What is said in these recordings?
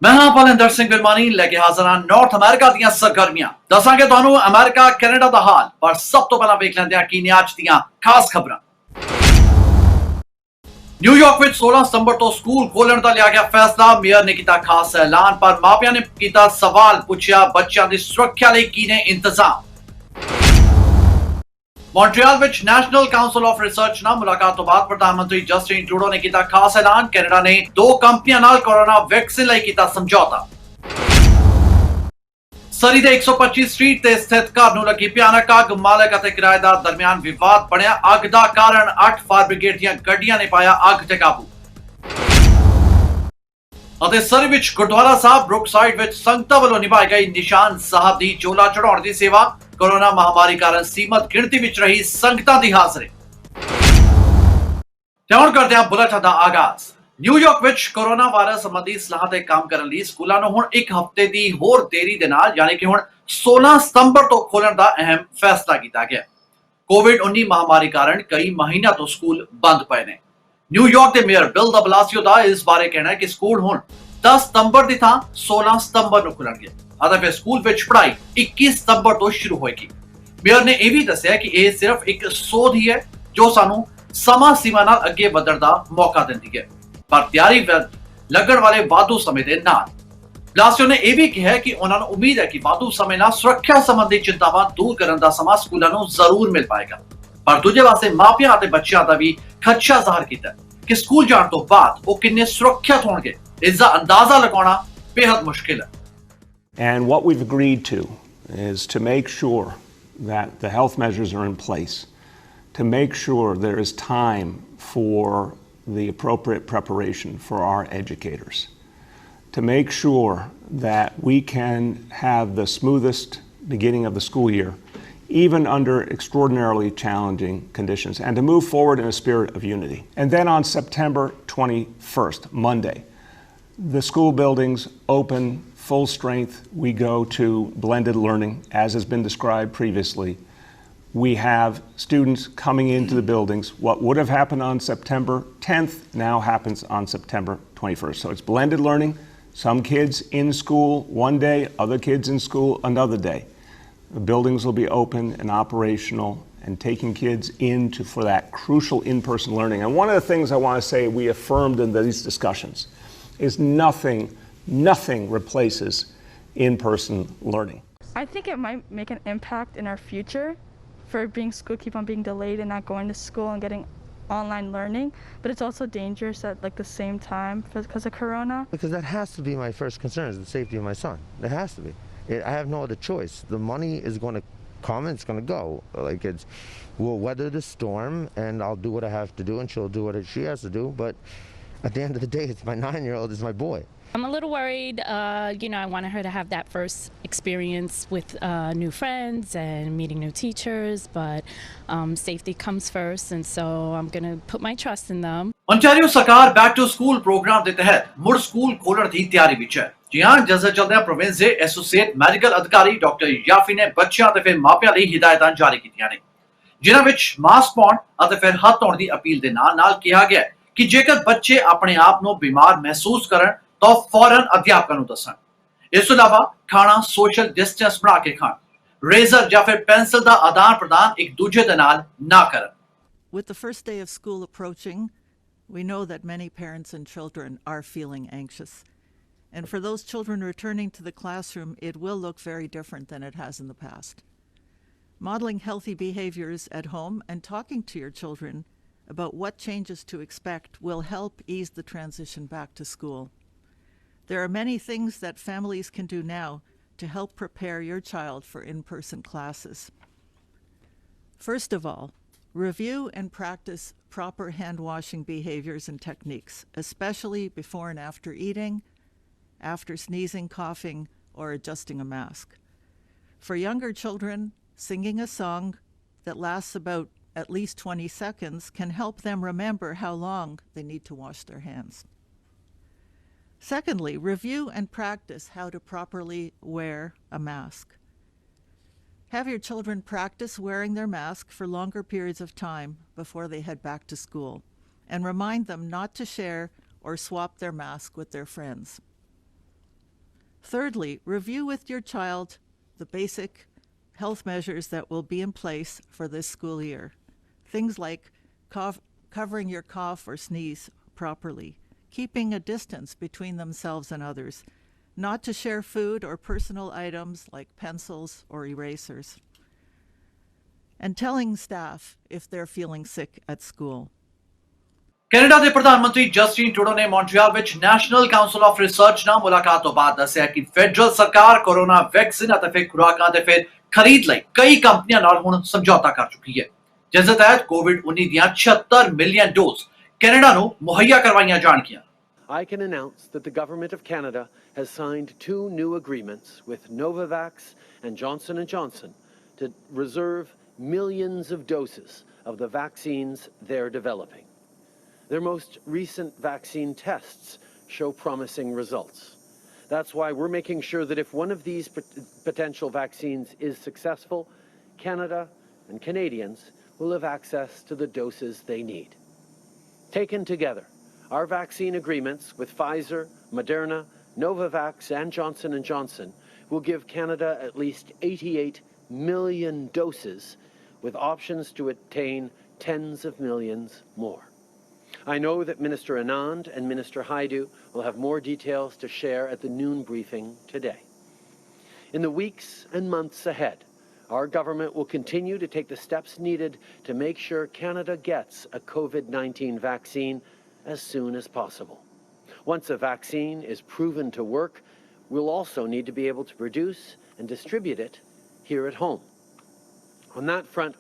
मैं हां बलिंदर सिंह बिलमानी लेके हाजिर हां नॉर्थ अमेरिका ਦੀਆਂ ਸਰਗਰਮੀਆਂ ਦੱਸਾਂਗੇ ਤੁਹਾਨੂੰ ਅਮਰੀਕਾ ਕੈਨੇਡਾ ਦਾ ਹਾਲ ਪਰ ਸਭ ਤੋਂ ਪਹਿਲਾਂ ਵੇਖ ਲੈਂਦੇ ਹਾਂ ਕੀ ਨੇ ਅੱਜ ਦੀਆਂ ਖਾਸ ਖਬਰਾਂ ਨਿਊਯਾਰਕ ਵਿੱਚ 16 ਸਤੰਬਰ ਤੋਂ ਸਕੂਲ ਖੋਲਣ ਦਾ ਲਿਆ ਗਿਆ ਫੈਸਲਾ ਮੇਅਰ ਨੇ ਕੀਤਾ ਖਾਸ ਐਲਾਨ ਪਰ ਮਾਪਿਆਂ ਨੇ ਕੀਤਾ ਸਵਾਲ ਪੁੱਛਿਆ ਬੱਚਿਆਂ ਦੀ ਸੁਰੱਖਿਆ ਲਈ ਕੀ ਨੇ ਇੰਤਜ਼ਾਮ ਮੌਂਟਰੀਅਲ ਵਿੱਚ ਨੈਸ਼ਨਲ ਕਾਉਂਸਲ ਆਫ ਰਿਸਰਚ ਨਾਲ ਮੁਲਾਕਾਤ ਤੋਂ ਬਾਅਦ ਪ੍ਰਧਾਨ ਮੰਤਰੀ ਜਸਟਿਨ ਟਰੂਡੋ ਨੇ ਕੀਤਾ ਖਾਸ ਐਲਾਨ ਕੈਨੇਡਾ ਨੇ ਦੋ ਕੰਪਨੀਆਂ ਨਾਲ ਕੋਰੋਨਾ ਵੈਕਸੀਨ ਲਈ ਕੀਤਾ ਸਮਝੌਤਾ ਸਰੀ ਦੇ 125 ਸਟਰੀਟ ਤੇ ਸਥਿਤ ਘਰ ਨੂੰ ਲੱਗੀ ਭਿਆਨਕ ਅੱਗ ਮਾਲਕ ਅਤੇ ਕਿਰਾਏਦਾਰ ਦਰਮਿਆਨ ਵਿਵਾਦ ਬਣਿਆ ਅੱਗ ਦਾ ਕਾਰਨ 8 ਫਾਇਰ ਬ੍ਰਿਗੇਡ ਦੀਆਂ ਗੱਡੀਆਂ ਨੇ ਪਾਇਆ ਅੱਗ ਤੇ ਕਾਬੂ ਅਤੇ ਸਰੀ ਵਿੱਚ ਗੁਰਦੁਆਰਾ ਸਾਹਿਬ ਬਰੁਕਸਾਈਡ ਵਿੱਚ ਸੰਗਤਾਂ ਵੱਲੋਂ ਨਿਭਾਈ ਗਈ ਨਿਸ਼ਾਨ ਸਾਹਿਬ ਦੀ ਚੋਲਾ ਚੜਾਉਣ ਦੀ ਸੇਵਾ ਕੋਰੋਨਾ ਮਹਾਮਾਰੀ ਕਾਰਨ ਸੀਮਤ ਗਿਣਤੀ ਵਿੱਚ ਰਹੀ ਸੰਗਤਾਂ ਦੀ ਹਾਜ਼ਰੀ ਹੁਣ ਕਰਦੇ ਹਾਂ ਬੁਲੇਟਿਨ ਦਾ ਆਗਾਜ਼ ਨਿਊਯਾਰਕ ਵਿੱਚ ਕੋਰੋਨਾ ਵਾਇਰਸ ਸੰਬੰਧੀ ਸਲਾਹ ਤੇ ਕੰਮ ਕਰਨ ਲਈ ਸਕੂਲਾਂ ਨੂੰ ਹੁਣ ਇੱਕ ਹਫ਼ਤੇ ਦੀ ਹੋਰ ਦੇਰੀ ਦੇ ਨਾਲ ਯਾਨੀ ਕਿ ਹੁਣ 16 ਸਤੰਬਰ ਤੋਂ ਖੋਲਣ ਦਾ ਅਹਿਮ ਫੈਸਲਾ ਕੀਤਾ ਗਿਆ ਕੋਵਿਡ-19 ਮਹਾਮਾਰੀ ਕਾਰਨ ਕਈ ਮਹੀਨਿਆਂ ਤੋਂ ਸਕੂਲ ਬੰਦ ਪਏ ਨੇ ਨਿਊਯਾਰਕ ਦੇ ਮੇਅਰ ਬਿਲ ਦ ਬਲਾਸੀਓ ਦਾ ਇਸ ਬਾਰੇ ਕਹਿਣਾ ਹੈ ਕਿ ਸਕੂਲ ਹੁਣ 10 ਸਤੰਬਰ ਦੀ ਥਾਂ 16 ਸਤੰਬਰ ਨੂੰ ਖੁੱਲਣਗੇ ਅਤੇ ਫਿਰ ਸਕੂਲ ਵਿੱਚ ਪੜ੍ਹਾਈ 21 ਸਤੰਬਰ ਤੋਂ ਸ਼ੁਰੂ ਹੋਏਗੀ ਮੇਅਰ ਨੇ ਇਹ ਵੀ ਦੱਸਿਆ ਕਿ ਇਹ ਸਿਰਫ ਇੱਕ ਸੋਧ ਹੀ ਹੈ ਜੋ ਸਾਨੂੰ ਸਮਾਂ ਸੀਮਾ ਨਾਲ ਅੱਗੇ ਵਧਣ ਦਾ ਮੌਕਾ ਦਿੰਦੀ ਹੈ ਪਰ ਤਿਆਰੀ ਲੱਗਣ ਵਾਲੇ ਵਾਧੂ ਸਮੇਂ ਦੇ ਨਾਲ ਬਲਾਸੀਓ ਨੇ ਇਹ ਵੀ ਕਿਹਾ ਕਿ ਉਹਨਾਂ ਨੂੰ ਉਮੀਦ ਹੈ ਕਿ ਵਾਧੂ ਸਮੇਂ ਨਾਲ ਸੁਰੱਖਿਆ ਸੰਬੰਧੀ ਚਿੰਤਾਵਾਂ ਦੂਰ ਕਰਨ ਦਾ ਸਮਾਂ ਸਕੂਲਾਂ ਨੂੰ ਜ਼ਰੂਰ ਮਿਲ ਪਾਏਗਾ ਪਰ ਦੂਜੇ ਪਾਸੇ ਮਾਪਿਆਂ ਅਤੇ ਬੱਚਿਆਂ ਦਾ ਵੀ ਖਦਸ਼ਾ ਜ਼ਾਹਰ ਕੀਤਾ ਕਿ ਸਕੂਲ ਜਾਣ ਤੋਂ ਬਾਅਦ ਉਹ ਕਿੰਨੇ ਸੁਰੱਖਿਅਤ ਹੋਣਗੇ ਇਸ ਦਾ ਅੰਦਾਜ਼ਾ ਲਗਾਉਣਾ ਬੇहद ਮੁਸ਼ਕਿਲ ਹੈ And what we've agreed to is to make sure that the health measures are in place, to make sure there is time for the appropriate preparation for our educators, to make sure that we can have the smoothest beginning of the school year, even under extraordinarily challenging conditions, and to move forward in a spirit of unity. And then on September 21st, Monday, the school buildings open full strength. We go to blended learning, as has been described previously. We have students coming into the buildings. What would have happened on September 10th now happens on September 21st. So it's blended learning. Some kids in school one day, other kids in school another day. The buildings will be open and operational and taking kids for that crucial in-person learning. And one of the things I want to say we affirmed in these discussions is nothing replaces in-person learning. I think it might make an impact in our future for keep on being delayed and not going to school and getting online learning, but it's also dangerous at the same time because of corona. Because that has to be my first concern, is the safety of my son. It has to be. I have no other choice. The money is going to come and it's going to go. We'll weather the storm and I'll do what I have to do and she'll do what she has to do, but at the end of the day, it's my 9-year-old, it's my boy. I'm a little worried. I wanted her to have that first experience with new friends and meeting new teachers, but safety comes first, and so I'm going to put my trust in them. Ontario ਸਰਕਾਰ back to school programme ਦੇ ਤਹਿਤ ਮੁੜ school ਖੋਲਣ ਦੀ ਤਿਆਰੀ ਵਿੱਚ ਹੈ ਜੀ ਹਾਂ ਜੈਸੇ ਚਲਦਿਆਂ ਪ੍ਰੋਵਿੰਸ ਦੇ ਐਸੋਸੀਏਟ ਮੈਡੀਕਲ ਅਧਿਕਾਰੀ ਡਾਕਟਰ ਯਾਫੀ ਨੇ ਬੱਚਿਆਂ ਅਤੇ ਫਿਰ ਮਾਪਿਆਂ ਲਈ ਹਿਦਾਇਤਾਂ ਜਾਰੀ ਕੀਤੀਆਂ ਨੇ ਜਿਨ੍ਹਾਂ ਵਿੱਚ ਮਾਸਕ ਪਾਉਣ ਅਤੇ ਫਿਰ ਹੱਥ ਧੋਣ ਦੀ ਅਪੀਲ ਦੇ ਨਾਲ ਕਿਹਾ ਗਿਆ ਕਿ ਜੇਕਰ ਬੱਚੇ ਆਪਣੇ ਆਪ ਨੂੰ ਬਿਮਾਰ ਮਹਿਸੂਸ ਕਰਨ ਤਾਂ ਫੌਰਨ ਅਧਿਆਪਕਾਂ ਨੂੰ ਦੱਸਣ ਇਸ ਤੋਂ ਇਲਾਵਾ ਖਾਣਾ ਸੋਸ਼ਲ ਡਿਸਟੈਂਸ ਬਣਾ ਕੇ ਖਾਣ ਰੇਜ਼ਰ ਜਾਂ ਫਿਰ ਪੈਨਸਲ ਦਾ ਆਦਾਨ ਪ੍ਰਦਾਨ ਇੱਕ ਦੂਜੇ ਦੇ ਨਾਲ ਨਾ ਕਰਨ With the first day of school approaching, we know that many parents and children are feeling anxious. And for those children returning to the classroom, it will look very different than it has in the past. Modeling healthy behaviors at home and talking to your children about what changes to expect will help ease the transition back to school. There are many things that families can do now to help prepare your child for in-person classes. First of all, review and practice proper hand-washing behaviors and techniques, especially before and after eating, after sneezing, coughing, or adjusting a mask. For younger children, singing a song that lasts about at least 20 seconds can help them remember how long they need to wash their hands. Secondly, review and practice how to properly wear a mask. Have your children practice wearing their mask for longer periods of time before they head back to school, and remind them not to share or swap their mask with their friends. Thirdly, review with your child the basic health measures that will be in place for this school year. Things like covering your cough or sneeze properly, keeping a distance between themselves and others, not to share food or personal items like pencils or erasers, and telling staff if they're feeling sick at school. Canada ਦੇ ਪ੍ਰਧਾਨ ਮੰਤਰੀ Justin Trudeau ਨੇ Montreal ਵਿੱਚ national council of research ਨਾਲ ਮੁਲਾਕਾਤ ਤੋਂ ਬਾਅਦ ਦੱਸਿਆ ਕਿ ਫੈਡਰਲ ਸਰਕਾਰ ਕੋਰੋਨਾ ਵੈਕਸੀਨ ਅਤੇ ਫਿਰ ਖੁਰਾਕਾਂ ਦੇ ਫਿਰ ਖਰੀਦ ਲਈ ਕਈ ਕੰਪਨੀਆਂ ਨਾਲ ਹੁਣ ਸਮਝੌਤਾ ਕਰ ਚੁੱਕੀ ਹੈ, ਜਿਸ ਦੇ ਤਹਿਤ ਕੋਵਿਡ-19 ਦੀਆਂ 76 ਮਿਲੀਅਨ ਡੋਜ਼ ਕੈਨੇਡਾ ਨੂੰ ਮੁਹੱਈਆ ਕਰਵਾਈਆਂ ਜਾਣਗੀਆਂ। I can announce that the Government of Canada has signed 2 new agreements with Novavax and Johnson & Johnson to reserve millions of doses of the vaccines they're developing. Their most recent vaccine tests show promising results. That's why we're making sure that if one of these potential vaccines is successful, Canada and Canadians will have access to the doses they need. Taken together, our vaccine agreements with Pfizer, Moderna, Novavax, and Johnson & Johnson will give Canada at least 88 million doses, with options to attain tens of millions more. I know that Minister Anand and Minister Haidu will have more details to share at the noon briefing today. In the weeks and months ahead, our government will continue to take the steps needed to make sure Canada gets a COVID-19 vaccine as soon as possible. Once a vaccine is proven to work, we'll also need to be able to produce and distribute it here at home. On that front,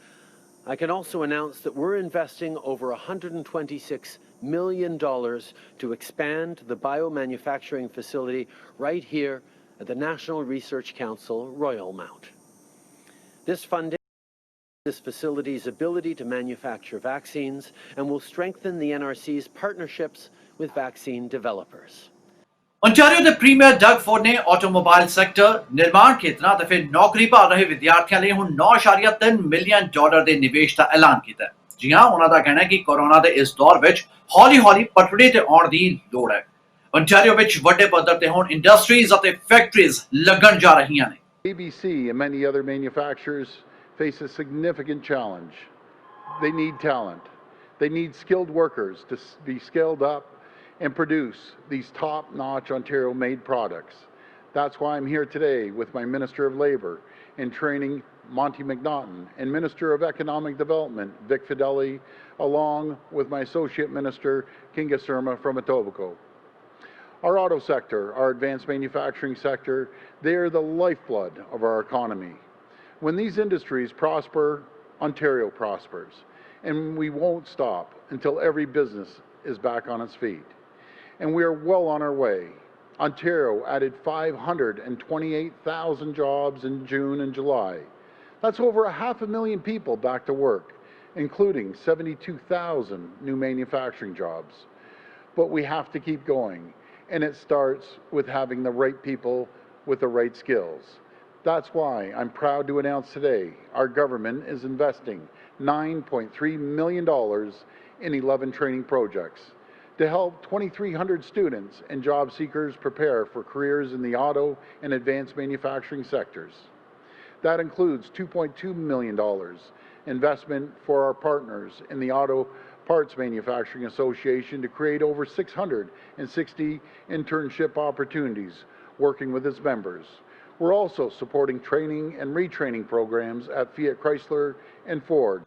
I can also announce that we're investing over $126 million to expand the biomanufacturing facility right here at the National Research Council, Royal Mount. This funding this facility's ability to manufacture vaccines and will strengthen the NRC's partnerships with vaccine developers. Ontario ਦੇ premier Doug Ford ਨੇ automobile sector, ਨਿਰਮਾਣ ਖੇਤਰਾਂ ਤੇ ਫਿਰ ਨੌਕਰੀ ਭਾਲ ਰਹੇ ਵਿਦਿਆਰਥੀਆਂ ਲਈ ਹੁਣ $9.3 ਮਿਲੀਅਨ ਦੇ ਨਿਵੇਸ਼ ਦਾ ਐਲਾਨ ਕੀਤਾ ਹੈ। ਜੀ ਹਾਂ, ਉਹਨਾਂ ਦਾ ਕਹਿਣਾ ਹੈ ਕਿ ਕੋਰੋਨਾ ਦੇ ਇਸ ਦੌਰ ਵਿੱਚ ਹੌਲੀ-ਹੌਲੀ ਪਟੜੀ ਤੇ ਆਉਣ ਦੀ ਲੋੜ ਹੈ। ओंटारियो ਵਿੱਚ ਵੱਡੇ ਪੱਧਰ ਤੇ ਹੁਣ ਇੰਡਸਟਰੀਜ਼ ਅਤੇ ਫੈਕਟਰੀਜ਼ ਲੱਗਣ ਜਾ ਰਹੀਆਂ ਨੇ। ABC and many other manufacturers face a significant challenge. They need talent. They need skilled workers to be scaled up and produce these top-notch Ontario-made products. That's why I'm here today with my Minister of Labour and Training, Monty McNaughton, and Minister of Economic Development, Vic Fideli, along with my Associate Minister, Kinga Surma from Etobicoke. Our auto sector, our advanced manufacturing sector, they are the lifeblood of our economy. When these industries prosper, Ontario prospers, and we won't stop until every business is back on its feet. And we are well on our way. Ontario added 528,000 jobs in June and July. That's over 500,000 people back to work, including 72,000 new manufacturing jobs. But we have to keep going, and it starts with having the right people with the right skills. That's why I'm proud to announce today our government is investing $9.3 million in 11 training projects to help 2,300 students and job seekers prepare for careers in the auto and advanced manufacturing sectors. That includes $2.2 million investment for our partners in the Auto Parts Manufacturing Association to create over 660 internship opportunities working with its members. We're also supporting training and retraining programs at Fiat Chrysler and Ford.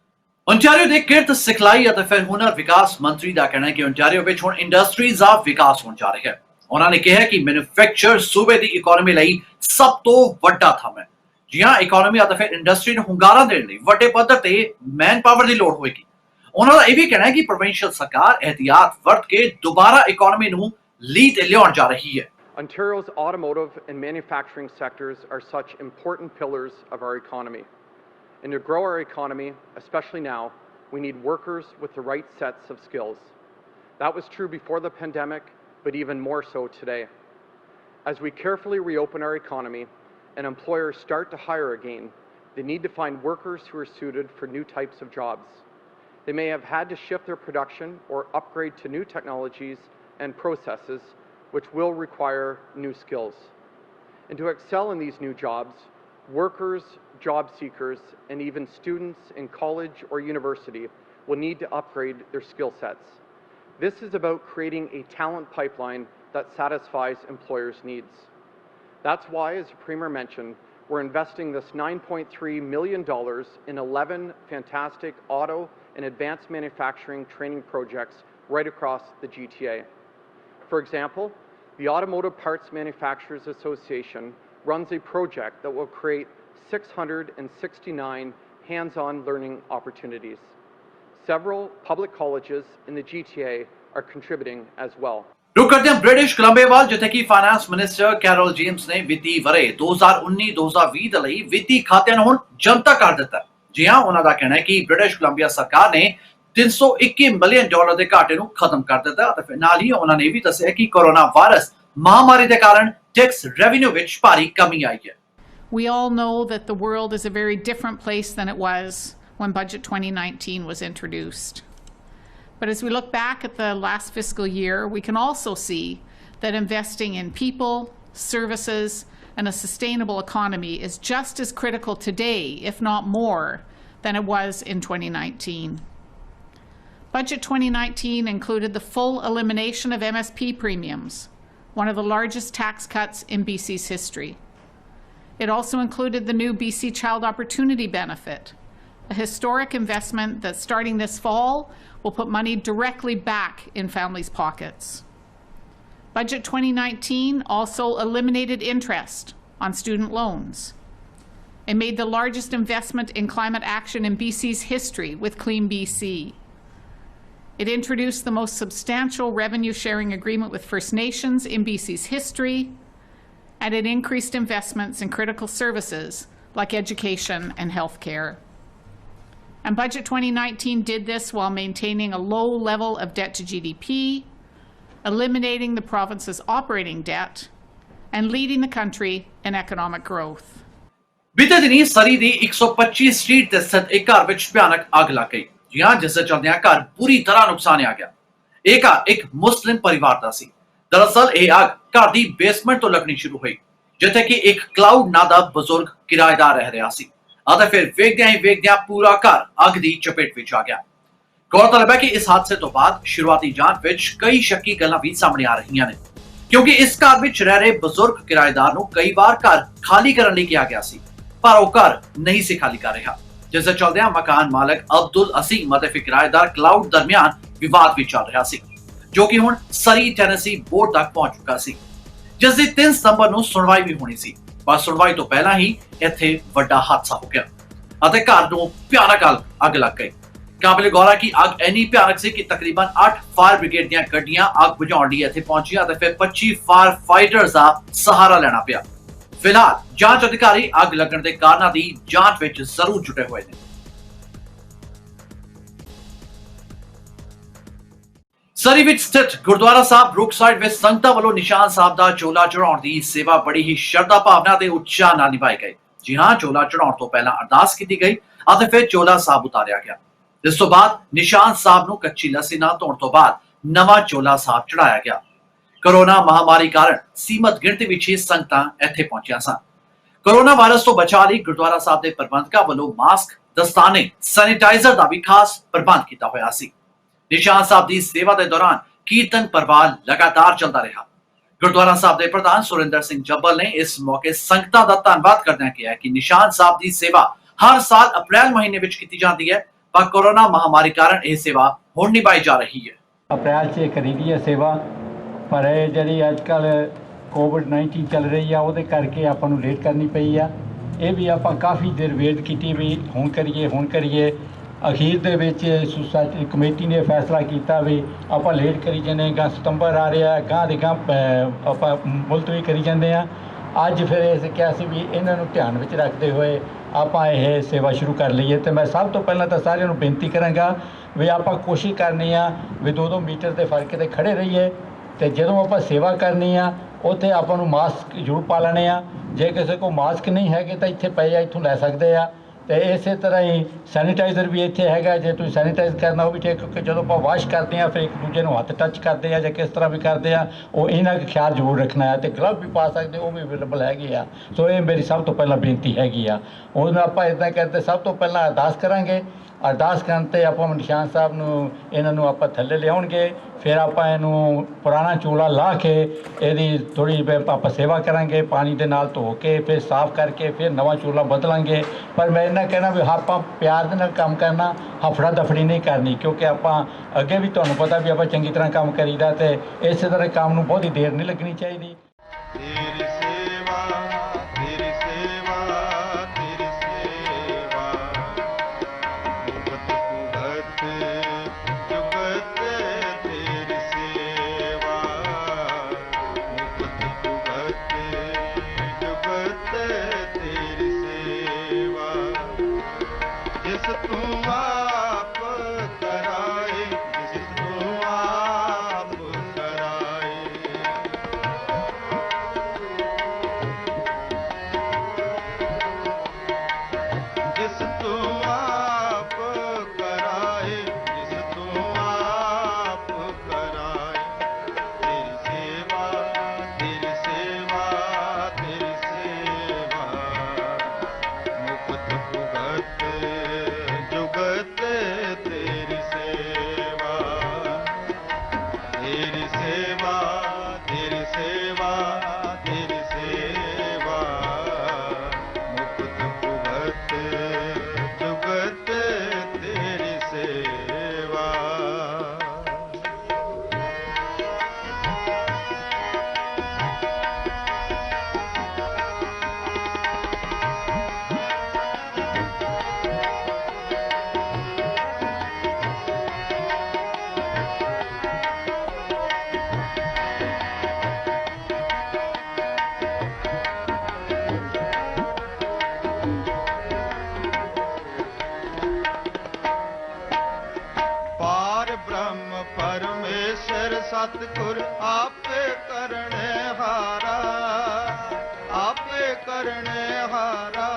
Ontario ਦੇ ਕਿਰਤ ਸਿਖਲਾਈ ਅਤੇ ਫਿਰ ਹੁਨਰ ਵਿਕਾਸ ਮੰਤਰੀ ਦਾ ਕਹਿਣਾ ਹੈ ਕਿ ओंटारियो ਵਿੱਚ ਹੁਣ ਇੰਡਸਟਰੀਜ਼ ਦਾ ਵਿਕਾਸ ਹੋਣ ਜਾ ਰਿਹਾ ਹੈ। ਉਹਨਾਂ ਨੇ ਕਿਹਾ ਕਿ ਮੈਨੂਫੈਕਚਰ ਸੂਬੇ ਦੀ ਇਕਨੋਮੀ ਲਈ ਸਭ ਤੋਂ ਵੱਡਾ ਥੰਮ ਹੈ। ਜੀ ਹਾਂ, ਇਕਨੋਮੀ ਅਤੇ ਫਿਰ ਇੰਡਸਟਰੀ ਨੂੰ ਹੁੰਗਾਰਾ ਦੇਣ ਲਈ ਵੱਡੇ ਪੱਧਰ ਤੇ ਮੈਨ ਪਾਵਰ ਦੀ ਲੋੜ ਹੋਏਗੀ। ਉਹਨਾਂ ਦਾ ਇਹ ਵੀ ਕਹਿਣਾ ਹੈ ਕਿ ਪ੍ਰੋਵਿੰਸ਼ੀਅਲ ਸਰਕਾਰ ਇਹਤਿਆਤ ਵਰਤ ਕੇ ਦੁਬਾਰਾ ਇਕਨੋਮੀ ਨੂੰ ਲੀਡ ਤੇ ਲਿਆਉਣ ਜਾ ਰਹੀ ਹੈ। Ontario's automotive and manufacturing sectors are such important pillars of our economy. And to grow our economy, especially now, we need workers with the right sets of skills. That was true before the pandemic, but even more so today. As we carefully reopen our economy and employers start to hire again, they need to find workers who are suited for new types of jobs. They may have had to shift their production or upgrade to new technologies and processes, which will require new skills. And to excel in these new jobs, workers, job seekers, and even students in college or university will need to upgrade their skill sets. This is about creating a talent pipeline that satisfies employers' needs. That's why, as the Premier mentioned, we're investing this $9.3 million in 11 fantastic auto and advanced manufacturing training projects right across the GTA. For example, the Automotive Parts Manufacturers Association runs a project that will create 669 hands-on learning opportunities. Several public colleges in the GTA are contributing as well. रुक करते हैं British Columbia वाल जिथे कि finance minister carol James ने ਵਿੱਤੀ ਵਰੇ 2019-2020 ਦੇ ਲਈ ਵਿੱਤੀ ਖਾਤਿਆਂ ਨੂੰ ਹੁਣ ਜਨਤਾ ਕਰ ਦਿੱਤਾ। ਜੀ ਹਾਂ, ਉਹਨਾਂ ਦਾ ਕਹਿਣਾ ਹੈ ਕਿ ਬ੍ਰਿਟਿਸ਼ ਕੋਲੰਬੀਆ ਸਰਕਾਰ ਨੇ $321 ਮਿਲੀਅਨ ਦੇ ਘਾਟੇ ਨੂੰ ਖਤਮ ਕਰ ਦਿੱਤਾ ਅਤੇ ਨਾਲ ਹੀ ਉਹਨਾਂ ਨੇ ਵੀ ਦੱਸਿਆ ਕਿ ਕੋਰੋਨਾ ਵਾਇਰਸ ਮਹਾਮਾਰੀ ਦੇ ਕਾਰਨ ਟੈਕਸ ਰੈਵਨਿਊ ਵਿੱਚ ਭਾਰੀ ਕਮੀ ਆਈ ਹੈ। We all know that the world is a very different place than it was when Budget 2019 was introduced. But as we look back at the last fiscal year, we can also see that investing in people, services, and a sustainable economy is just as critical today, if not more, than it was in 2019. Budget 2019 included the full elimination of MSP premiums, one of the largest tax cuts in BC's history. It also included the new BC Child Opportunity Benefit, a historic investment that starting this fall will put money directly back in families' pockets. Budget 2019 also eliminated interest on student loans. It made the largest investment in climate action in BC's history with Clean BC. It introduced the most substantial revenue sharing agreement with First Nations in BC's history, and it increased investments in critical services like education and healthcare. And Budget 2019 did this while maintaining a low level of debt to GDP, eliminating the province's operating debt, and leading the country in economic growth. बीते दिनी सरी दी 125 street ते स्थित एक घर विच भयानक अग लग गई। जी हां, जिस चलदियां घर पूरी तरह नुकसानिया गया। एक घर एक मुस्लिम परिवार दा सी। दरअसल यह अग घर दी बेसमेंट तो लगनी शुरू हुई, जिथे कि एक क्लाउड ना दा बुजुर्ग किराएदार रह रहा सी। ਅਤੇ ਫਿਰ ਵੇਖਦਿਆਂ ਹੀ ਵੇਖਦਿਆਂ ਪੂਰਾ ਘਰ ਅੱਗ ਦੀ ਚਪੇਟ ਵਿੱਚ ਆ ਗਿਆ। ਗੌਰਤਲਬ ਹੈ ਕਿ ਇਸ ਹਾਦਸੇ ਤੋਂ ਬਾਅਦ ਸ਼ੁਰੂਆਤੀ ਜਾਂਚ ਵਿੱਚ ਕਈ ਸ਼ੱਕੀ ਗੱਲਾਂ ਵੀ ਸਾਹਮਣੇ ਆ ਰਹੀਆਂ ਨੇ, ਕਿਉਂਕਿ ਇਸ ਘਰ ਵਿੱਚ ਰਹਿ ਰਹੇ ਬਜ਼ੁਰਗ ਕਿਰਾਏਦਾਰ ਨੂੰ ਕਈ ਵਾਰ ਘਰ ਖਾਲੀ ਕਰਨ ਲਈ ਕਿਹਾ ਗਿਆ ਸੀ, ਪਰ ਉਹ ਘਰ ਨਹੀਂ ਸੀ ਖਾਲੀ ਕਰ ਰਿਹਾ, ਜਿਸ ਦੇ ਚਲਦਿਆਂ ਮਕਾਨ ਮਾਲਕ ਅਬਦੁਲ ਅਸੀਮ ਅਤੇ ਫਿਰ ਕਿਰਾਏਦਾਰ ਕਲਾਉਡ ਦਰਮਿਆਨ ਵਿਵਾਦ ਵੀ ਚੱਲ ਰਿਹਾ ਸੀ, ਜੋ ਕਿ ਹੁਣ ਸਰੀ ਟੈਨੇਸੀ ਬੋਰਡ ਤੱਕ ਪਹੁੰਚ ਚੁੱਕਾ ਸੀ, ਜਿਸ ਦੀ 3 ਸਤੰਬਰ ਨੂੰ ਸੁਣਵਾਈ ਵੀ ਹੋਣੀ ਸੀ। ਪਰ ਸੁਣਵਾਈ ਤੋਂ ਪਹਿਲਾਂ ਹੀ ਇੱਥੇ ਵੱਡਾ ਹਾਦਸਾ ਹੋ ਗਿਆ ਅਤੇ ਘਰ ਨੂੰ ਭਿਆਨਕ ਅੱਗ ਲੱਗ ਗਈ। ਕਾਬਿਲ ਗੌਰ ਹੈ ਕਿ ਅੱਗ ਇੰਨੀ ਭਿਆਨਕ ਸੀ ਕਿ ਤਕਰੀਬਨ 8 ਫਾਇਰ ਬ੍ਰਿਗੇਡ ਦੀਆਂ ਗੱਡੀਆਂ ਅੱਗ ਬੁਝਾਉਣ ਲਈ ਇੱਥੇ ਪਹੁੰਚੀਆਂ ਅਤੇ ਫਿਰ 25 ਫਾਇਰ ਫਾਈਟਰਸ ਦਾ ਸਹਾਰਾ ਲੈਣਾ ਪਿਆ। ਫਿਲਹਾਲ ਜਾਂਚ ਅਧਿਕਾਰੀ ਅੱਗ ਲੱਗਣ ਦੇ ਕਾਰਨਾਂ ਦੀ ਜਾਂਚ ਵਿੱਚ ਜ਼ਰੂਰ ਜੁਟੇ ਹੋਏ ਨੇ। ਸਰੀ ਵਿੱਚ ਸਥਿਤ ਗੁਰਦੁਆਰਾ ਸਾਹਿਬ ਰੁਕਸਾਈਡ ਵਿੱਚ ਸੰਗਤਾਂ ਵੱਲੋਂ ਨਿਸ਼ਾਨ ਸਾਹਿਬ ਦਾ ਚੋਲਾ ਚੜਾਉਣ ਦੀ ਸੇਵਾ ਬੜੀ ਹੀ ਸ਼ਰਧਾ ਭਾਵਨਾ ਤੇ ਉਤਸ਼ਾਹ ਨਾਲ ਨਿਭਾਈ ਗਈ। ਜੀ ਹਾਂ, ਚੋਲਾ ਚੜਾਉਣ ਤੋਂ ਪਹਿਲਾਂ ਅਰਦਾਸ ਕੀਤੀ ਗਈ ਅਤੇ ਫਿਰ ਚੋਲਾ ਸਾਹਿਬ ਉਤਾਰਿਆ ਗਿਆ। ਇਸ ਤੋਂ ਬਾਅਦ ਨਿਸ਼ਾਨ ਸਾਹਿਬ ਨੂੰ ਕੱਚੀ ਲੱਸੀ ਨਾਲ ਧੋਣ ਤੋਂ ਬਾਅਦ ਨਵਾਂ ਚੋਲਾ ਸਾਹਿਬ ਚੜਾਇਆ ਗਿਆ। ਕੋਰੋਨਾ ਮਹਾਮਾਰੀ ਕਾਰਨ ਸੀਮਤ ਗਿਣਤੀ ਵਿੱਚ ਹੀ ਸੰਗਤਾਂ ਇੱਥੇ ਪਹੁੰਚੀਆਂ ਸਨ। ਕੋਰੋਨਾ ਵਾਇਰਸ ਤੋਂ ਬਚਾਅ ਲਈ ਗੁਰਦੁਆਰਾ ਸਾਹਿਬ ਦੇ ਪ੍ਰਬੰਧਕਾਂ ਵੱਲੋਂ ਮਾਸਕ, ਦਸਤਾਨੇ, ਸੈਨੀਟਾਈਜ਼ਰ ਦਾ ਵੀ ਖਾਸ ਪ੍ਰਬੰਧ ਕੀਤਾ ਹੋਇਆ ਸੀ। ਨਿਸ਼ਾਨ ਸਾਹਿਬ ਦੀ ਸੇਵਾ ਦੇ ਦੌਰਾਨ ਕੀਰਤਨ ਪ੍ਰਵਾਹ ਲਗਾਤਾਰ ਚੱਲਦਾ ਰਿਹਾ। ਗੁਰਦੁਆਰਾ ਸਾਹਿਬ ਦੇ ਪ੍ਰਧਾਨ ਸੁਰਿੰਦਰ ਸਿੰਘ ਜੱਬਲ ਨੇ ਇਸ ਮੌਕੇ ਸੰਗਤਾਂ ਦਾ ਧੰਨਵਾਦ ਕਰਦਿਆਂ ਕਿਹਾ ਕਿ ਨਿਸ਼ਾਨ ਸਾਹਿਬ ਦੀ ਸੇਵਾ ਹਰ ਸਾਲ ਅਪ੍ਰੈਲ ਮਹੀਨੇ ਵਿੱਚ ਕੀਤੀ ਜਾਂਦੀ ਹੈ, ਪਰ ਕੋਰੋਨਾ ਮਹਾਮਾਰੀ ਕਾਰਨ ਇਹ ਸੇਵਾ ਹੁਣ ਨਿਭਾਈ ਜਾ ਰਹੀ ਹੈ। ਅਪ੍ਰੈਲ 'ਚ ਕਰੀਦੀ ਹੈ ਸੇਵਾ, ਪਰ ਇਹ ਜਿਹੜੀ ਅੱਜ ਕੱਲ੍ਹ ਕੋਵਿਡ-19 ਚੱਲ ਰਹੀ ਆ ਉਹਦੇ ਕਰਕੇ ਆਪਾਂ ਨੂੰ ਲੇਟ ਕਰਨੀ ਪਈ ਆ। ਇਹ ਵੀ ਆਪਾਂ ਕਾਫੀ ਦੇਰ ਵੇਟ ਕੀਤੀ ਵੀ ਹੁਣ ਕਰੀਏ। ਅਖੀਰ ਦੇ ਵਿੱਚ ਸੁਸਾਇਟੀ ਕਮੇਟੀ ਨੇ ਫੈਸਲਾ ਕੀਤਾ ਵੀ ਆਪਾਂ ਲੇਟ ਕਰੀ ਜਾਂਦੇ ਹਾਂ, ਸਤੰਬਰ ਆ ਰਿਹਾ, ਗਾਂ ਦੇ ਗਾਂ ਆਪਾਂ ਮੁਲਤਵੀ ਕਰੀ ਜਾਂਦੇ ਹਾਂ। ਅੱਜ ਫਿਰ ਇਹ ਕਿਹਾ ਸੀ ਵੀ ਇਹਨਾਂ ਨੂੰ ਧਿਆਨ ਵਿੱਚ ਰੱਖਦੇ ਹੋਏ ਆਪਾਂ ਇਹ ਸੇਵਾ ਸ਼ੁਰੂ ਕਰ ਲਈਏ। ਅਤੇ ਮੈਂ ਸਭ ਤੋਂ ਪਹਿਲਾਂ ਤਾਂ ਸਾਰਿਆਂ ਨੂੰ ਬੇਨਤੀ ਕਰਾਂਗਾ ਵੀ ਆਪਾਂ ਕੋਸ਼ਿਸ਼ ਕਰਨੀ ਆ ਵੀ 2-2 ਮੀਟਰ ਦੇ ਫਰਕ 'ਤੇ ਖੜ੍ਹੇ ਰਹੀਏ, ਅਤੇ ਜਦੋਂ ਆਪਾਂ ਸੇਵਾ ਕਰਨੀ ਆ ਉੱਥੇ ਆਪਾਂ ਨੂੰ ਮਾਸਕ ਜ਼ਰੂਰ ਪਾ ਲੈਣੇ ਆ। ਜੇ ਕਿਸੇ ਕੋਲ ਮਾਸਕ ਨਹੀਂ ਹੈਗੇ ਤਾਂ ਇੱਥੇ ਪਏ ਆ, ਇੱਥੋਂ ਲੈ ਸਕਦੇ ਆ। ਤੇ ਇਸੇ ਤਰ੍ਹਾਂ ਹੀ ਸੈਨੀਟਾਈਜ਼ਰ ਵੀ ਇੱਥੇ ਹੈਗਾ, ਜੇ ਤੁਸੀਂ ਸੈਨੀਟਾਈਜ਼ ਕਰਨਾ ਉਹ ਵੀ ਠੀਕ, ਕਿਉਂਕਿ ਜਦੋਂ ਆਪਾਂ ਵਾਸ਼ ਕਰਦੇ ਹਾਂ ਫਿਰ ਇੱਕ ਦੂਜੇ ਨੂੰ ਹੱਥ ਟੱਚ ਕਰਦੇ ਆ ਜਾਂ ਕਿਸ ਤਰ੍ਹਾਂ ਵੀ ਕਰਦੇ ਆ, ਉਹ ਇਹਨਾਂ ਦਾ ਖਿਆਲ ਜ਼ਰੂਰ ਰੱਖਣਾ ਹੈ। ਤੇ ਗਲਵ ਵੀ ਪਾ ਸਕਦੇ, ਉਹ ਵੀ ਅਵੇਲੇਬਲ ਹੈਗੇ ਆ। ਸੋ ਇਹ ਮੇਰੀ ਸਭ ਤੋਂ ਪਹਿਲਾਂ ਬੇਨਤੀ ਹੈਗੀ ਆ। ਉਹਨੂੰ ਆਪਾਂ ਇੱਦਾਂ ਕਰਦੇ, ਸਭ ਤੋਂ ਪਹਿਲਾਂ ਅਰਦਾਸ ਕਰਾਂਗੇ। ਅਰਦਾਸ ਕਰਨ 'ਤੇ ਆਪਾਂ ਨਿਸ਼ਾਨ ਸਾਹਿਬ ਨੂੰ ਇਹਨਾਂ ਨੂੰ ਆਪਾਂ ਥੱਲੇ ਲਿਆਉਣਗੇ, ਫਿਰ ਆਪਾਂ ਇਹਨੂੰ ਪੁਰਾਣਾ ਚੂਲਾ ਲਾ ਕੇ ਇਹਦੀ ਥੋੜ੍ਹੀ ਆਪਾਂ ਸੇਵਾ ਕਰਾਂਗੇ, ਪਾਣੀ ਦੇ ਨਾਲ ਧੋ ਕੇ ਫਿਰ ਸਾਫ਼ ਕਰਕੇ ਫਿਰ ਨਵਾਂ ਚੂਲਾ ਬਦਲਾਂਗੇ। ਪਰ ਮੈਂ ਇਹਨਾਂ ਕਹਿਣਾ ਵੀ ਆਪਾਂ ਪਿਆਰ ਦੇ ਨਾਲ ਕੰਮ ਕਰਨਾ, ਹਫੜਾ ਦਫੜੀ ਨਹੀਂ ਕਰਨੀ, ਕਿਉਂਕਿ ਆਪਾਂ ਅੱਗੇ ਵੀ ਤੁਹਾਨੂੰ ਪਤਾ ਵੀ ਆਪਾਂ ਚੰਗੀ ਤਰ੍ਹਾਂ ਕੰਮ ਕਰੀਦਾ, ਤੇ ਇਸੇ ਤਰ੍ਹਾਂ ਕੰਮ ਨੂੰ ਬਹੁਤੀ ਦੇਰ ਨਹੀਂ ਲੱਗਣੀ ਚਾਹੀਦੀ। ਸਤਿਗੁਰ ਆਪੇ ਕਰਨੇ ਹਾਰਾ, ਆਪੇ ਕਰਨੇ ਹਾਰਾ।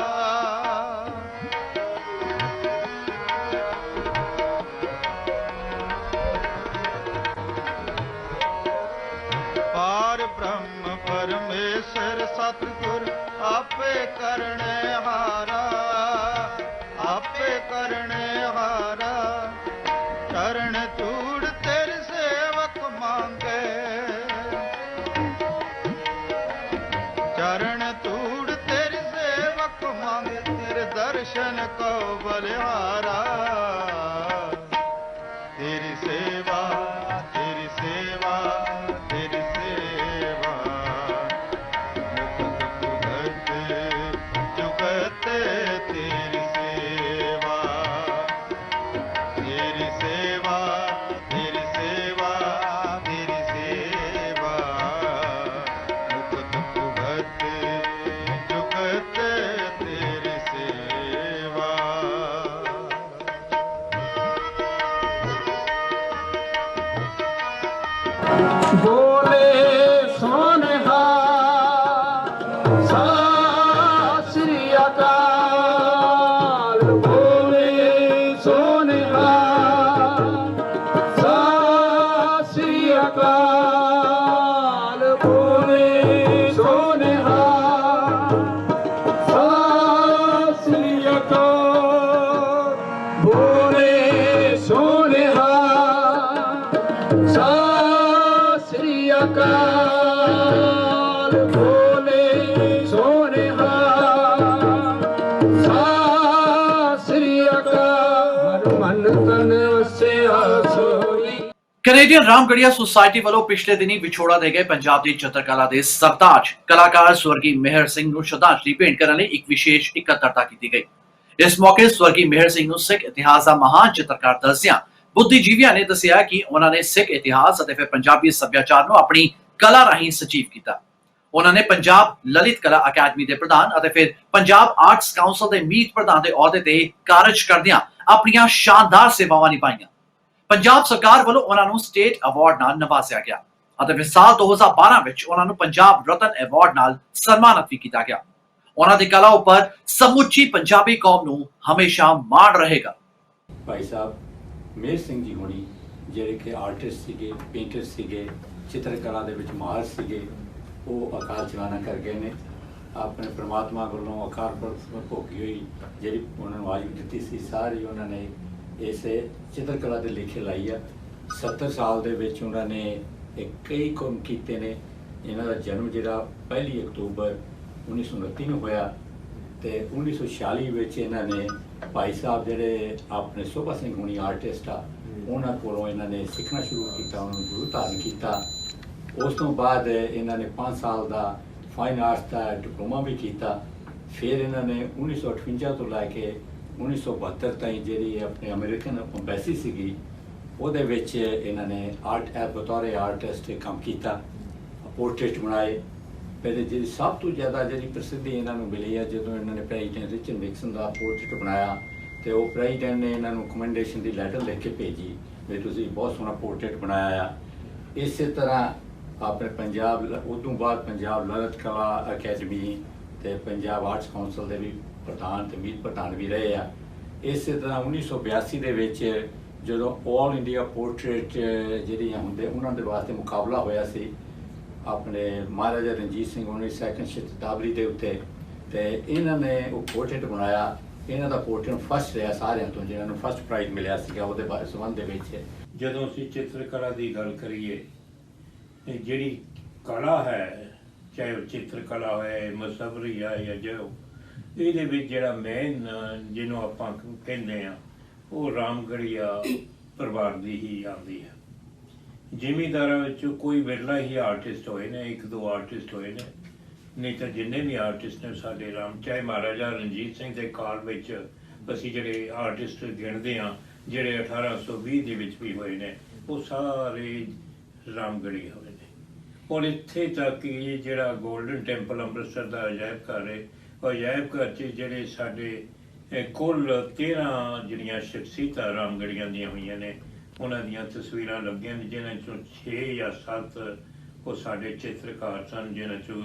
ਪਾਰ ਬ੍ਰਹਮ ਪਰਮੇਸ਼ਰ ਸਤਿਗੁਰ ਆਪੇ ਕਰਨੇ ਹਾਰਾ, ਆਪੇ ਕਰਨੇ ਹਾਰਾ। ਚਰਨ ਧੂੜ ਤੇਰੇ ਸੇਵਕ ਮੰਗੇ, ਚਰਨ ਧੂੜ ਤੇਰੇ ਸੇਵਕ ਮੰਗੇ। ਤੇਰੇ ਦਰਸ਼ਨ ਕੋ ਬਲਿਹਾਰਾ, ਤੇਰੀ ਸੇਵਾ, ਤੇਰੀ ਸੇਵਾ, ਤੇਰੀ ਸੇਵਾ। ਮੁਕਤ ਭੁਗਤ ਜੁਗਤ ਤੇਰੀ ਸੇਵਾ, ਤੇਰੀ ਸੇਵਾ, ਤੇਰੀ ਸੇਵਾ, ਤੇਰੀ ਸੇਵਾ। ਮੁਕਤ ਭੁਗਤ ਜੁਗਤ ਤੇਰੀ ਸੇਵਾ। ਬੋਲੇ ਸੋਨਿਹਾ ਸਤਿ ਸ੍ਰੀ ਅਕਾਲ, ਬੋਲੇ ਸੋਨਿਹਾ ਸਤਿ ਸ੍ਰੀ ਅਕਾਲ, ਬੋਲੇ ਸੋਨਿਹਾ ਸਤਿ ਸ੍ਰੀ ਅਕਾਲ, ਬੋਲੇ ਸੋਨਿਹਾ ਸਤਿ ਸ੍ਰੀ ਅਕਾਲ, ਬੋਲੇ ਸੋਨਿਹਾ ਸਤਿ ਸ੍ਰੀ ਅਕਾਲ। ਮਨ ਤਨ ਵਸਿਆ ਸੋਈ। ਕੈਨੇਡੀਅਨ ਰਾਮਗੜੀਆ ਸੁਸਾਇਟੀ ਵੱਲੋਂ ਪਿਛਲੇ ਦਿਨੀ ਵਿਛੋੜਾ ਦੇ ਗਏ ਪੰਜਾਬ ਦੀ ਚਿੱਤਰਕਲਾ ਦੇ ਸਰਤਾਜ ਕਲਾਕਾਰ ਸਵਰਗੀ ਮਿਹਰ ਸਿੰਘ ਨੂੰ ਸ਼ਰਧਾਂਜਲੀ ਭੇਂਟ ਕਰਨ ਲਈ ਇੱਕ ਵਿਸ਼ੇਸ਼ ਇਕੱਤਰਤਾ ਕੀਤੀ ਗਈ। ਇਸ ਮੌਕੇ ਸਵਰਗੀ ਮਿਹਰ ਸਿੰਘ ਨੂੰ ਸਿੱਖ ਇਤਿਹਾਸ ਦਾ ਮਹਾਨ ਚਿੱਤਰਕਾਰ ਦੱਸਿਆ ਬੁੱਧੀਜੀਵੀਆਂ ਨੇ ਦੱਸਿਆ ਕਿ ਉਹਨਾਂ ਨੇ ਸਿੱਖ ਇਤਿਹਾਸ ਅਤੇ ਫਿਰ ਪੰਜਾਬੀ ਸੱਭਿਆਚਾਰ ਨੂੰ ਆਪਣੀ ਕਲਾ ਰਾਹੀਂ ਸਜੀਵ ਕੀਤਾ। ਉਹਨਾਂ ਨੇ ਪੰਜਾਬ ਲਲਿਤ ਕਲਾ ਅਕੈਡਮੀ ਦੇ ਪ੍ਰਧਾਨ ਅਤੇ ਫਿਰ ਪੰਜਾਬ ਆਰਟਸ ਕਾਉਂਸਲ ਦੇ ਮੀਤ ਪ੍ਰਧਾਨ ਦੇ ਅਹੁਦੇ ਤੇ ਕਾਰਜ ਕਰਦਿਆਂ ਆਪਣੀਆਂ ਸ਼ਾਨਦਾਰ ਸੇਵਾਵਾਂ ਨਿਭਾਈਆਂ। ਪੰਜਾਬ ਸਰਕਾਰ ਵੱਲੋਂ ਉਹਨਾਂ ਨੂੰ ਸਟੇਟ ਅਵਾਰਡ ਨਾਲ ਨਵਾਜ਼ਿਆ ਗਿਆ ਅਤੇ ਫਿਰ ਸਾਲ 2012 ਵਿੱਚ ਉਹਨਾਂ ਨੂੰ ਪੰਜਾਬ ਰਤਨ ਅਵਾਰਡ ਨਾਲ ਸਨਮਾਨਿਤ ਵੀ ਕੀਤਾ ਗਿਆ। ਉਹਨਾਂ ਦੀ ਕਲਾ ਉੱਪਰ ਸਮੁੱਚੀ ਪੰਜਾਬੀ ਕੌਮ ਨੂੰ ਹਮੇਸ਼ਾ ਮਾਣ ਰਹੇਗਾ। ਭਾਈ ਸਾਹਿਬ ਮੇਰ ਸਿੰਘ ਜੀ ਹੋਣੀ ਜਿਹੜੇ ਕਿ ਆਰਟਿਸਟ ਸੀਗੇ, ਪੇਂਟਰ ਸੀਗੇ, ਚਿੱਤਰਕਲਾ ਦੇ ਵਿੱਚ ਮਾਹਰ ਸੀਗੇ, ਉਹ ਅਕਾਲ ਚਲਾਣਾ ਕਰ ਗਏ ਨੇ। ਆਪਣੇ ਪ੍ਰਮਾਤਮਾ ਵੱਲੋਂ ਅਕਾਲ ਪੁਰਖ ਭੋਗੀ ਹੋਈ ਜਿਹੜੀ ਉਹਨਾਂ ਨੂੰ ਆਯੂ ਦਿੱਤੀ ਸੀ, ਸਾਰੀ ਉਹਨਾਂ ਨੇ ਇਸ ਚਿੱਤਰਕਲਾ ਦੇ ਲੇਖੇ ਲਾਈ ਆ। 70 ਸਾਲ ਦੇ ਵਿੱਚ ਉਹਨਾਂ ਨੇ ਕਈ ਕੰਮ ਕੀਤੇ ਨੇ। ਇਹਨਾਂ ਦਾ ਜਨਮ ਜਿਹੜਾ 1 ਅਕਤੂਬਰ 1929 ਨੂੰ ਹੋਇਆ ਤੇ 1946 ਵਿੱਚ ਇਹਨਾਂ ਨੇ ਭਾਈ ਸਾਹਿਬ ਜਿਹੜੇ ਆਪਣੇ ਸੋਭਾ ਸਿੰਘ ਹੋਣੀ ਆਰਟਿਸਟ ਆ, ਉਹਨਾਂ ਕੋਲੋਂ ਇਹਨਾਂ ਨੇ ਸਿੱਖਣਾ ਸ਼ੁਰੂ ਕੀਤਾ, ਉਹਨਾਂ ਨੂੰ ਗੁਰੂ ਧਾਰਨ ਕੀਤਾ। ਉਸ ਤੋਂ ਬਾਅਦ ਇਹਨਾਂ ਨੇ 5 ਸਾਲ ਦਾ ਫਾਈਨ ਆਰਟਸ ਦਾ ਡਿਪਲੋਮਾ ਵੀ ਕੀਤਾ। ਫਿਰ ਇਹਨਾਂ ਨੇ 1958 ਤੋਂ ਲੈ ਕੇ 1972 ਤਾਈਂ ਜਿਹੜੀ ਆਪਣੇ ਅਮਰੀਕਨ ਅੰਬੈਸੀ ਸੀਗੀ, ਉਹਦੇ ਵਿੱਚ ਇਹਨਾਂ ਨੇ ਬਤੌਰ ਆਰਟਿਸਟ ਕੰਮ ਕੀਤਾ, ਪੋਰਟਰੇਟ ਬਣਾਏ। ਪਹਿਲੇ ਜਿਹੜੀ ਸਭ ਤੋਂ ਜ਼ਿਆਦਾ ਜਿਹੜੀ ਪ੍ਰਸਿੱਧੀ ਇਹਨਾਂ ਨੂੰ ਮਿਲੀ ਹੈ ਜਦੋਂ ਇਹਨਾਂ ਨੇ ਪ੍ਰੈਜ਼ੀਡੈਂਟ ਰਿਚਰਡ ਨਿਕਸਨ ਦਾ ਪੋਰਟਰੇਟ ਬਣਾਇਆ ਤੇ ਉਹ ਪ੍ਰੈਜ਼ੀਡੈਂਟ ਨੇ ਇਹਨਾਂ ਨੂੰ ਕਮੈਂਡੇਸ਼ਨ ਦੀ ਲੈਟਰ ਲਿਖ ਕੇ ਭੇਜੀ ਵੀ ਤੁਸੀਂ ਬਹੁਤ ਸੋਹਣਾ ਪੋਰਟਰੇਟ ਬਣਾਇਆ ਆ। ਇਸੇ ਤਰ੍ਹਾਂ ਆਪਣੇ ਪੰਜਾਬ ਉਦੋਂ ਬਾਅਦ ਪੰਜਾਬ ਲਲਿਤ ਕਲਾ ਅਕੈਡਮੀ ਤੇ ਪੰਜਾਬ ਆਰਟਸ ਕੌਂਸਲ ਦੇ ਵੀ ਪ੍ਰਧਾਨ ਤੇ ਮੀਤ ਪ੍ਰਧਾਨ ਵੀ ਰਹੇ ਆ। ਇਸੇ ਤਰ੍ਹਾਂ 1982 ਦੇ ਵਿੱਚ ਜਦੋਂ ਆਲ ਇੰਡੀਆ ਪੋਰਟਰੇਟ ਜਿਹੜੀਆਂ ਹੁੰਦੇ ਉਹਨਾਂ ਦੇ ਵਾਸਤੇ ਮੁਕਾਬਲਾ ਹੋਇਆ ਸੀ ਆਪਣੇ ਮਹਾਰਾਜਾ ਰਣਜੀਤ ਸਿੰਘ ਉਹਨਾਂ ਦੀ 2nd ਸ਼ਤਾਬਦੀ ਦੇ ਉੱਤੇ, ਤੇ ਇਹਨਾਂ ਨੇ ਉਹ ਪੋਰਟਰੇਟ ਬਣਾਇਆ। ਇਹਨਾਂ ਦਾ ਪੋਰਟਰੇਟ ਫਸਟ ਰਿਹਾ ਸਾਰਿਆਂ ਤੋਂ, ਜਿਹਨਾਂ ਨੂੰ ਫਸਟ ਪ੍ਰਾਈਜ਼ ਮਿਲਿਆ ਸੀਗਾ। ਉਹਦੇ ਬਾਰੇ ਸੰਬੰਧ ਦੇ ਵਿੱਚ ਜਦੋਂ ਅਸੀਂ ਚਿੱਤਰਕਲਾ ਦੀ ਗੱਲ ਕਰੀਏ, ਜਿਹੜੀ ਕਲਾ ਹੈ, ਚਾਹੇ ਉਹ ਚਿੱਤਰਕਲਾ ਹੋਏ, ਮਸਵਰੀ ਹੈ ਜਾਂ ਜੋ, ਇਹਦੇ ਵਿੱਚ ਜਿਹੜਾ ਮੇਨ ਜਿਹਨੂੰ ਆਪਾਂ ਕਹਿੰਦੇ ਆ ਉਹ ਰਾਮਗੜੀਆ ਪਰਿਵਾਰ ਦੀ ਹੀ ਆਉਂਦੀ ਹੈ। ਜ਼ਿਮੀਂਦਾਰਾਂ ਵਿੱਚੋਂ ਕੋਈ ਵਿਰਲਾ ਹੀ ਆਰਟਿਸਟ ਹੋਏ ਨੇ, 1-2 ਆਰਟਿਸਟ ਹੋਏ ਨੇ, ਨਹੀਂ ਤਾਂ ਜਿੰਨੇ ਵੀ ਆਰਟਿਸਟ ਨੇ ਸਾਡੇ ਚਾਹੇ ਮਹਾਰਾਜਾ ਰਣਜੀਤ ਸਿੰਘ ਦੇ ਕਾਲ ਵਿੱਚ ਅਸੀਂ ਜਿਹੜੇ ਆਰਟਿਸਟ ਗਿਣਦੇ ਹਾਂ, ਜਿਹੜੇ 1820 ਦੇ ਵਿੱਚ ਵੀ ਹੋਏ ਨੇ, ਉਹ ਸਾਰੇ ਰਾਮਗੜੀਆ ਹੋਏ ਨੇ। ਔਰ ਇੱਥੇ ਤੱਕ ਕਿ ਜਿਹੜਾ ਗੋਲਡਨ ਟੈਂਪਲ ਅੰਮ੍ਰਿਤਸਰ ਦਾ ਅਜਾਇਬ ਘਰ ਹੈ, ਉਹ ਅਜਾਇਬ ਘਰ 'ਚ ਜਿਹੜੇ ਸਾਡੇ ਕੁੱਲ 13 ਜਿਹੜੀਆਂ ਸ਼ਖਸੀਅਤਾਂ ਰਾਮਗੜੀਆਂ ਦੀਆਂ ਹੋਈਆਂ ਨੇ, ਉਹਨਾਂ ਦੀਆਂ ਤਸਵੀਰਾਂ ਲੱਗੀਆਂ ਨੇ, ਜਿਨ੍ਹਾਂ 'ਚੋਂ 6 ਜਾਂ 7 ਉਹ ਸਾਡੇ ਚਿੱਤਰਕਾਰ ਸਨ, ਜਿਨ੍ਹਾਂ 'ਚੋਂ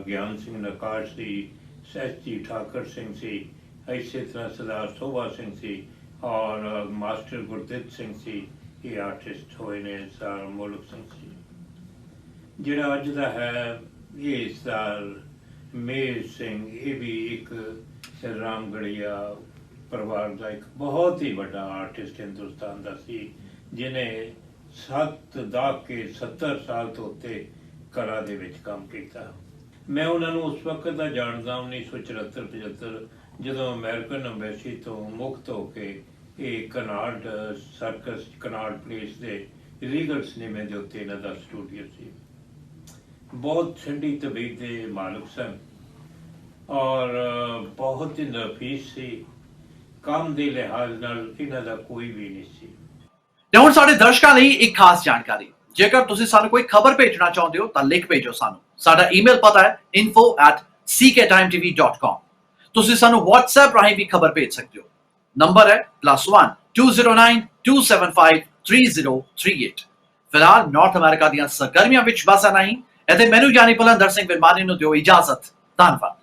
ਗਿਆਨ ਸਿੰਘ ਨਕਾਸ਼ ਸੀ, ਸੈਚੀ ਠਾਕਰ ਸਿੰਘ ਸੀ, ਇਸੇ ਤਰ੍ਹਾਂ ਸਰਦਾਰ ਸੋਭਾ ਸਿੰਘ ਸੀ ਔਰ ਮਾਸਟਰ ਗੁਰਦਿੱਤ ਸਿੰਘ ਸੀ। ਇਹ ਆਰਟਿਸਟ ਹੋਏ ਨੇ। ਸਰ ਮੁਲਕ ਸਿੰਘ ਸੀ ਜਿਹੜਾ ਅੱਜ ਦਾ ਹੈ, ਇਹ ਸਰ ਮੇਰ ਸਿੰਘ, ਇਹ ਵੀ ਇੱਕ ਰਾਮਗੜੀਆ ਪਰਿਵਾਰ ਦਾ ਇੱਕ ਬਹੁਤ ਹੀ ਵੱਡਾ ਆਰਟਿਸਟ ਹਿੰਦੁਸਤਾਨ ਦਾ ਸੀ, ਜਿਹਨੇ 70 ਸਾਲ ਤੋਂ ਉੱਤੇ ਕਲਾ ਦੇ ਵਿੱਚ ਕੰਮ ਕੀਤਾ। ਮੈਂ ਉਹਨਾਂ ਨੂੰ ਉਸ ਵਕਤ ਦਾ ਜਾਣਦਾ 1974-75 ਜਦੋਂ ਅਮਰੀਕਨ ਅੰਬੈਸੀ ਤੋਂ ਮੁਕਤ ਹੋ ਕੇ ਇਹ ਕਨਾਡ ਸਰਕਸ ਕਨਾਡ ਪਲੇਸ ਦੇ ਰੀਗਲ ਸਿਨੇਮੇ ਦੇ ਉੱਤੇ ਇਹਨਾਂ ਦਾ ਸਟੂਡੀਓ ਸੀ। ਬਹੁਤ ਠੰਡੀ ਤਬੀਅਤ ਦੇ ਮਾਲਕ ਸਨ ਔਰ ਬਹੁਤ ਹੀ ਨਫੀਸ ਸੀ। ਕੰਮ ਦੇ ਲਿਹਾਜ਼ ਨਾਲ ਇਹਨਾਂ ਦਾ ਕੋਈ ਵੀ ਨਹੀਂ ਸੀ। ਤੇ ਹੁਣ ਸਾਡੇ ਦਰਸ਼ਕਾਂ ਲਈ ਇੱਕ ਖਾਸ ਜਾਣਕਾਰੀ, ਜੇਕਰ ਤੁਸੀਂ ਸਾਨੂੰ ਕੋਈ ਖਬਰ ਭੇਜਣਾ ਚਾਹੁੰਦੇ ਹੋ ਤਾਂ ਲਿਖ ਭੇਜੋ ਸਾਨੂੰ। ਸਾਡਾ ਈਮੇਲ ਪਤਾ ਹੈ info@cktimetv.com। ਤੁਸੀਂ ਸਾਨੂੰ WhatsApp ਰਾਹੀਂ ਵੀ ਖਬਰ ਭੇਜ ਸਕਦੇ ਹੋ। ਨੰਬਰ ਹੈ +1 209 275 3038। ਫਿਲਹਾਲ ਨਾਰਥ ਅਮਰੀਕਾ ਦੀਆਂ ਸਰਗਰਮੀਆਂ ਵਿੱਚ ਬਸ ਨਹੀਂ। ਅਤੇ ਮੈਨੂੰ ਜਾਨੀ ਪੁਲੰਦਰ ਸਿੰਘ ਵਿਰਮਾਨੀ ਨੂੰ ਦਿਓ ਇਜਾਜ਼ਤ। ਧੰਨਵਾਦ।